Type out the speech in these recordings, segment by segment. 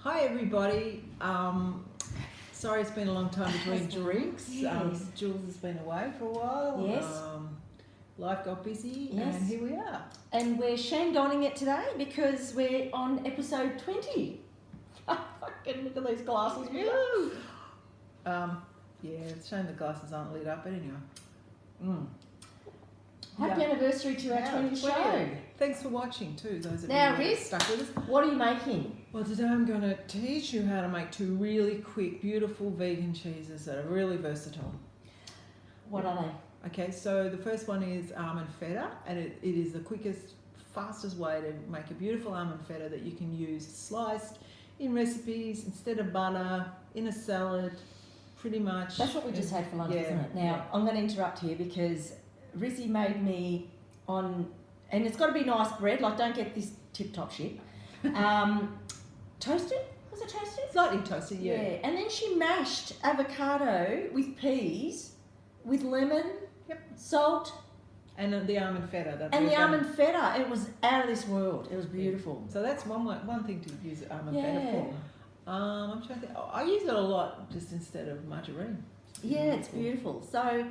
Hi everybody. Sorry it's been a long time between drinks. Yes. Jules has been away for a while. Yes. Life got busy, Yes. and here we are. And we're shame donning it today because we're on episode 20. Fucking look at these glasses. Woo! Yeah, it's a shame the glasses aren't lit up, but anyway. Happy anniversary to our 20th show. Thanks for watching too, those of Now, you that Ris, stuck with us. what are you making? Well, today I'm going to teach you how to make two really quick, beautiful vegan cheeses that are really versatile. What are they? Okay, so the first one is almond feta, and it is the quickest, fastest way to make a beautiful almond feta that you can use sliced in recipes, instead of butter, in a salad, pretty much. That's what we just had for lunch, Yeah, isn't it? Now, yeah. I'm going to interrupt here because Rizzy made me on, and it's got to be nice bread, like don't get this tip-top shit. Toasted? Was it toasted? Slightly toasted, yeah. And then she mashed avocado with peas, with lemon, salt, And the almond feta. and the almond feta. It was out of this world. It was beautiful. So that's one thing to use almond Yeah. feta for. I'm trying to think. I use it a lot just instead of margarine. Yeah, it's beautiful. So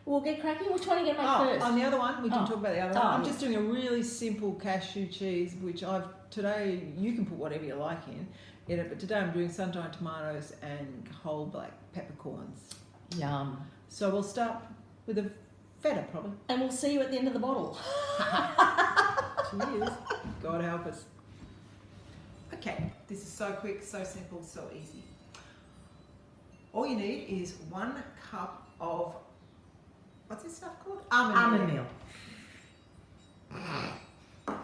we'll get cracking. Which one are you going to make first? On the other one, we can talk about the other one. I'm yeah. just doing a really simple cashew cheese, which today you can put whatever you like in it, but today I'm doing sun-dried tomatoes and whole black peppercorns. Yum. So we'll start with the feta, probably. And we'll see you at the end of the bottle. Cheers. God help us. Okay, this is so quick, so simple, so easy. All you need is 1 cup of, what's this stuff called? Almond meal.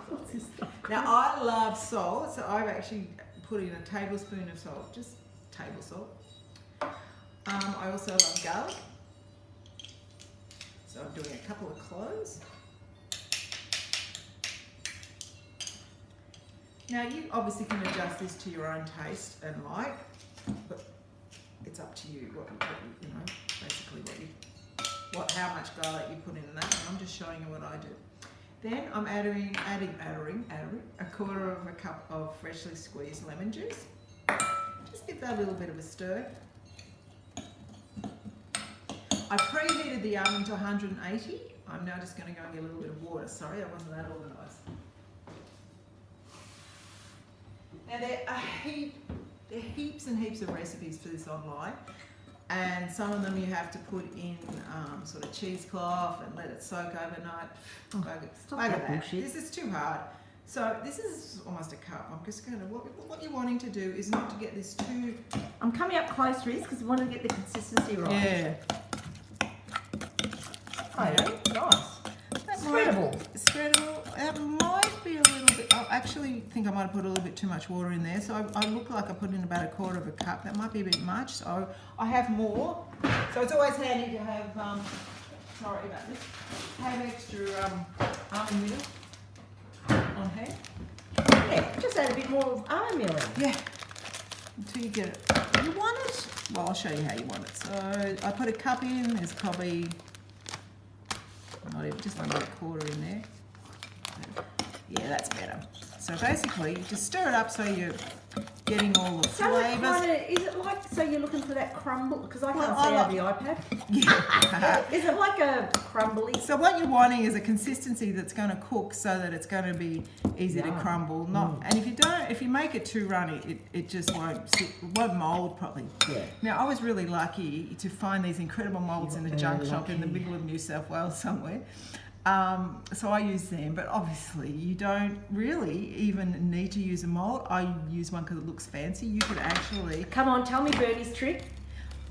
What's this stuff called? Now, I love salt, so I've actually put in a tablespoon of salt, just table salt. I also love garlic. So I'm doing a couple of cloves. Now you obviously can adjust this to your own taste and like, but it's up to you basically how much garlic you put in that. And I'm just showing you what I do. Then I'm adding a quarter of a cup of freshly squeezed lemon juice. Just give that a little bit of a stir. I preheated the oven to 180. I'm now just going to go and get a little bit of water. Sorry, I wasn't that organised. Now there are heaps and heaps of recipes for this online, and some of them you have to put in sort of cheesecloth and let it soak overnight. Bugger that. This is too hard. So this is almost a cup. I'm just going to, what you're wanting to do is not to get this too... I'm coming up close, Riz, because I want to get the consistency right. Yeah. Oh, yeah. Nice. Spreadable. It might be a little bit... I actually think I might have put a little bit too much water in there. So I look like I put in about a quarter of a cup. That might be a bit much. So I have more. So it's always handy to have... sorry about this. Have extra almond meal on hand. Yeah, just add a bit more almond meal in. Yeah. Until you get it. You want it? Well, I'll show you how you want it. So I put a cup in. There's probably... not even, just under a quarter in there. Yeah, that's better. So basically, you just stir it up so you're getting all the flavours. Is it like, so you're looking for that crumble? Because I can't see out the iPad. Yeah. Is it like a crumbly? So what you're wanting is a consistency that's going to cook so that it's going to be easy to crumble. And if you make it too runny, it just won't mould properly. Yeah. Now I was really lucky to find these incredible moulds in the junk shop in the middle of New South Wales somewhere. So I use them, but obviously you don't really even need to use a mould. I use one because it looks fancy. You could actually... Come on, tell me Bernie's trick.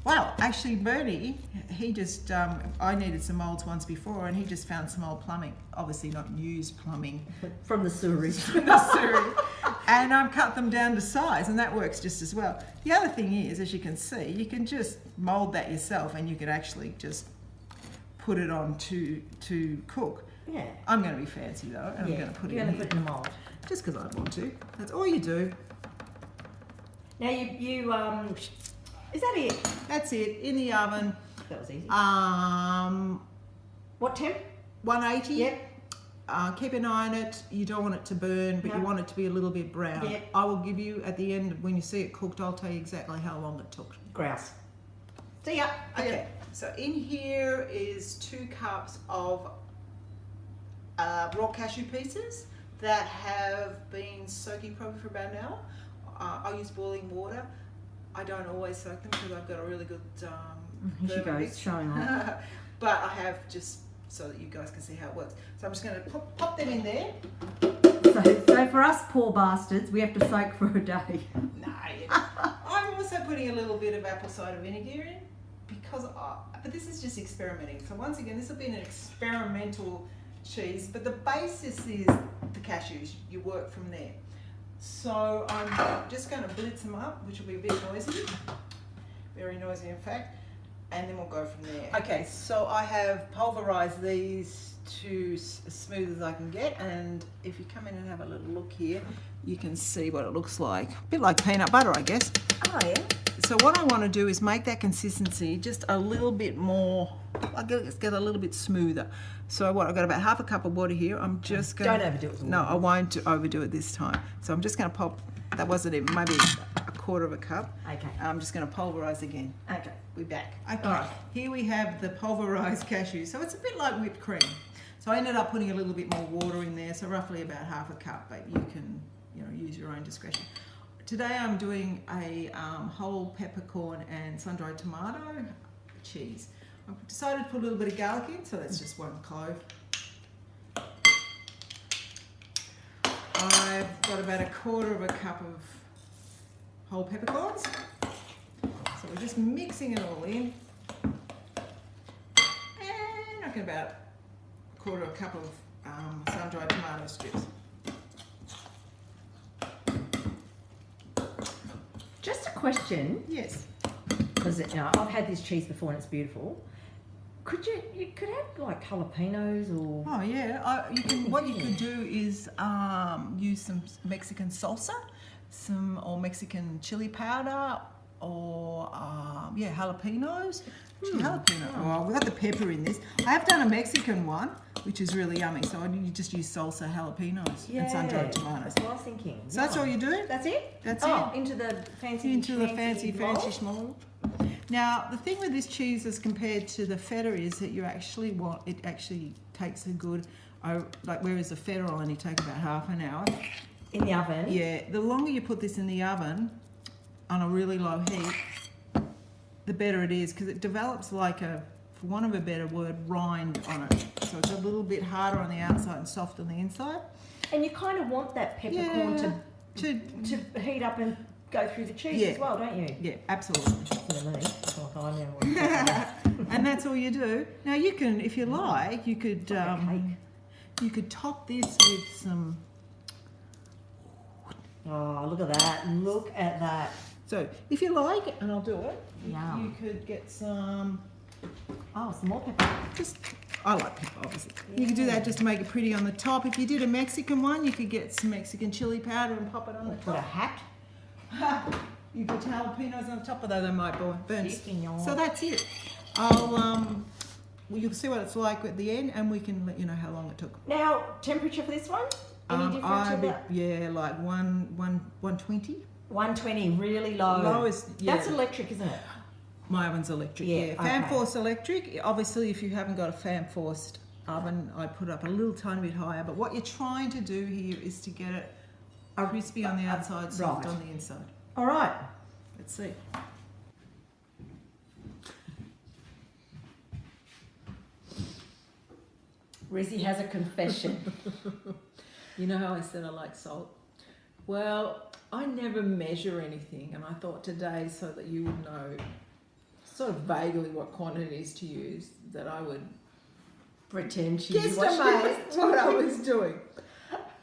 Well, actually Bernie, he just, I needed some moulds once before and he just found some old plumbing. Obviously not used plumbing. From the sewerage. And cut them down to size, and that works just as well. The other thing is, as you can see, you can just mould that yourself and you could actually just put it on to cook. Yeah. I'm going to be fancy though, and I'm going to put it in put it in the mould. Just because I want to. That's all you do. Now you is that it? That's it. In the oven. That was easy. What What temp? 180. Yep. keep an eye on it. You don't want it to burn, but you want it to be a little bit brown. Yeah. I will give you at the end, when you see it cooked, I'll tell you exactly how long it took. Grouse. See ya. Okay, so in here is 2 cups of raw cashew pieces that have been soaking probably for about an hour. I use boiling water. I don't always soak them because I've got a really good Here she goes, showing off. but I have just so that you guys can see how it works. So I'm just going to pop them in there. So for us poor bastards, we have to soak for a day. No, I'm also putting a little bit of apple cider vinegar in because, but this is just experimenting. So once again, this will be an experimental cheese, but the basis is the cashews. You work from there. So I'm just going to blitz them up, which will be a bit noisy, very noisy in fact, and then we'll go from there. Okay, so I have pulverized these to as smooth as I can get, and if you come in and have a little look here, you can see what it looks like. A bit like peanut butter, I guess. Oh yeah. So what I want to do is make that consistency just a little bit more, let's get a little bit smoother. So what, I've got about half a cup of water here. I'm just going to... Don't overdo it. No, I won't overdo it this time. So I'm just going to pop, that wasn't even, maybe a quarter of a cup. Okay. I'm just going to pulverize again. Okay. We're back. Okay, All right. Here we have the pulverized cashews. So it's a bit like whipped cream. So I ended up putting a little bit more water in there, so roughly about half a cup, but you can, use your own discretion. Today I'm doing a whole peppercorn and sun-dried tomato cheese. I've decided to put a little bit of garlic in, so that's just 1 clove. I've got about a quarter of a cup of whole peppercorns. So we're just mixing it all in. And I've got about a quarter of a cup of sun-dried tomato strips. Just a question, Yes. because I've had this cheese before and it's beautiful. You could have like jalapenos or... Oh yeah, what you could do is use some Mexican salsa, or Mexican chili powder, or jalapenos. Oh, we've got the pepper in this. I have done a Mexican one, which is really yummy. So you just use salsa, jalapenos, and sun-dried tomatoes. That's what I was thinking. So that's all you do? That's it? That's it? Into the fancy mold? mold. Now, the thing with this cheese as compared to the feta is that it actually takes a good, whereas the feta will only take about half an hour. In the oven? Yeah, the longer you put this in the oven on a really low heat, the better it is, because it develops like for want of a better word, rind on it. So it's a little bit harder on the outside and soft on the inside. And you kind of want that peppercorn to heat up and go through the cheese as well, don't you? Yeah, absolutely. And that's all you do. Now you can, if you like, you could top this with some... Oh, look at that. Look at that. So if you like, and I'll do it, Yum. you could get some... Oh, some more pepper. I like pepper, obviously. Yeah. You can do that just to make it pretty on the top. If you did a Mexican one, you could get some Mexican chili powder and pop it on the top. Put a hat. You put jalapenos on the top, although they might burn. Chicken. So that's it. You'll see what it's like at the end, and we can let you know how long it took. Now, temperature for this one? Any different to that? Yeah, like 120. 120, really low. Lowest, yeah. That's electric, isn't it? My oven's electric, yeah. Fan forced electric. Obviously, if you haven't got a fan forced oven, I put it up a little tiny bit higher. But what you're trying to do here is to get it crispy on the outside, soft on the inside. All right. Let's see. Rizzy has a confession. You know how I said I like salt? Well, I never measure anything, and I thought today, so that you would know sort of vaguely what quantities to use, that I would Pretend she guesstimate what I was doing.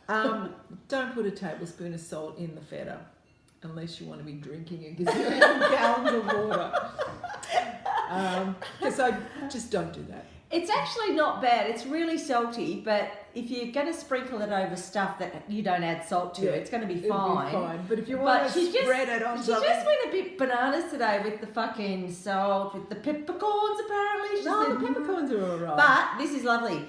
Don't put a tablespoon of salt in the feta unless you want to be drinking a gazillion gallons of water. Because I just don't do that. It's actually not bad. It's really salty, but if you're going to sprinkle it over stuff that you don't add salt to, it's going to be fine. But if you want to spread it on something... She just went a bit bananas today with the fucking salt, with the peppercorns apparently. No, the peppercorns are all right. But this is lovely.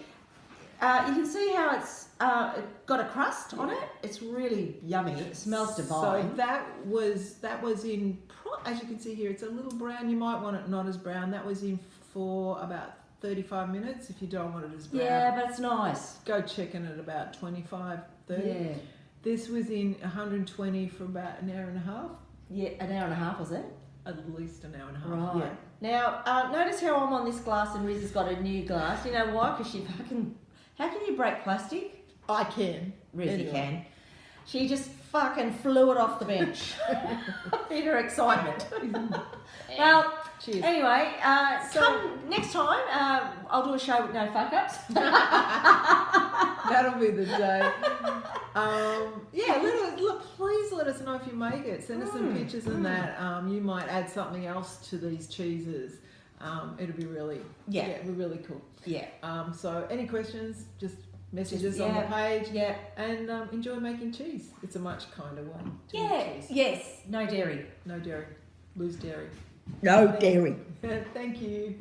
You can see how it's got a crust on it. It's really yummy. It smells divine. So that was in, as you can see here, it's a little brown. You might want it not as brown. That was in for about 35 minutes if you don't want it as brown. Yeah, but it's nice. Go checking at about 25, 30. Yeah. This was in 120 for about an hour and a half. Yeah, an hour and a half, was it? At least an hour and a half. Right. Now, notice how I'm on this glass and Riz has got a new glass. You know why? Because she fucking... How can you break plastic? I can. Rizzy can. She just fucking flew it off the bench in her excitement. Well, cheers. Anyway, come next time. I'll do a show with no fuck ups. That'll be the day. Please let us know if you make it. Send us some pictures and that. You might add something else to these cheeses. It'll be really, it'll be really cool. Yeah. So any questions, just message us on the page. Yeah. And enjoy making cheese. It's a much kinder way to make cheese. Yes. No dairy. No dairy. Lose dairy. No dairy. Thank you.